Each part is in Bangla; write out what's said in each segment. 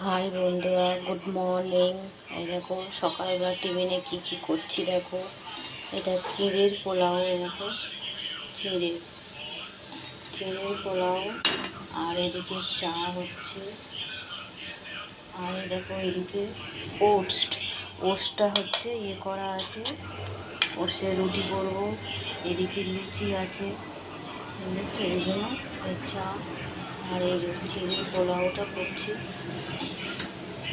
হাই বন্ধুরা, গুড মর্নিং। এই দেখো সকালবেলা টিফিনে কী কী করছি দেখো। এটা চিড়ের পোলাও, দেখো চিড়ের পোলাও। আর এদিকে চা হচ্ছে। আর এই দেখো এদিকে ওটসটা হচ্ছে করা আছে। ওটসে রুটি করবো। এদিকে লুচি আছে, দেখছি এগুলো। এই চা আর এই চিড়ের পোলাওটা করছি।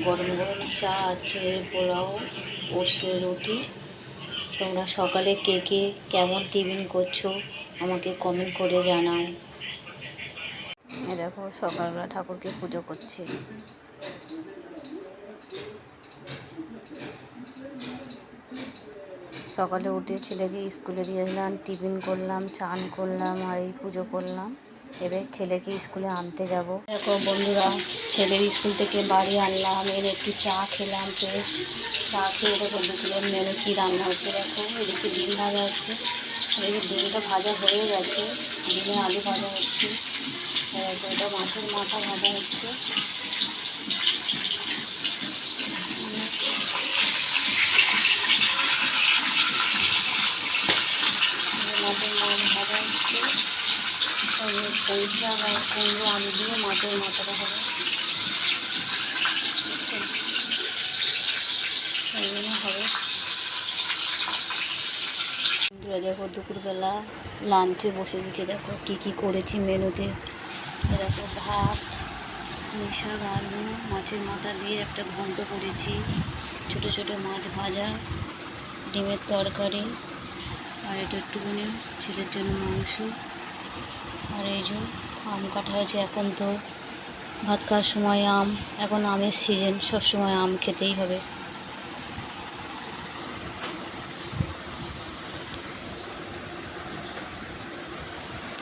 গরম গরম চা আছে, পোলাও, ওটসের রুটি। তোমরা সকালে কে কে কেমন টিফিন করছো আমাকে কমেন্ট করে জানাও। দেখো সকালবেলা ঠাকুরকে পুজো করছি। সকালে উঠে ছেলেকে স্কুলে দিয়ে দিলাম, টিফিন করলাম, চান করলাম আর এই পুজো করলাম। এবার ছেলেকে স্কুলে আনতে যাব। দেখো বন্ধুরা, ছেলের স্কুল থেকে বাড়ি আনলাম, এর একটু চা খেলাম। ফ্রেশ চা খেয়ে দেখো দুপুরের মেনু কী রান্না হচ্ছে দেখো। এদিকে ডিম ভাজা হচ্ছে, এদিকে ডিমটা ভাজা হয়ে গেছে, ডিমে আলু ভাজা হচ্ছে। এটা মাছের মাথা ভাজা হচ্ছে। মাছের মাছ ভাজা হচ্ছে। পয়সা বা কুমড়ো আলু দিয়ে মাছের মাথাটা হবে, এইগুলো হবে। দেখো দুপুরবেলা লাঞ্চে বসে গেছে। দেখো কী কী করেছি মেনুতে। দেখো ভাত, পুঁই শাক, আলু, মাছের মাথা দিয়ে একটা ঘন্ট করেছি, ছোটো ছোটো মাছ ভাজা, ডিমের তরকারি, আর এটা একটুখানি ছেলের জন্য মাংস। আর এই যে আম কাটা হয়েছে। এখন তো ভাত খাওয়ার সময় আম, এখন আমের সিজন, সবসময় আম খেতেই হবে।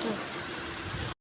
তো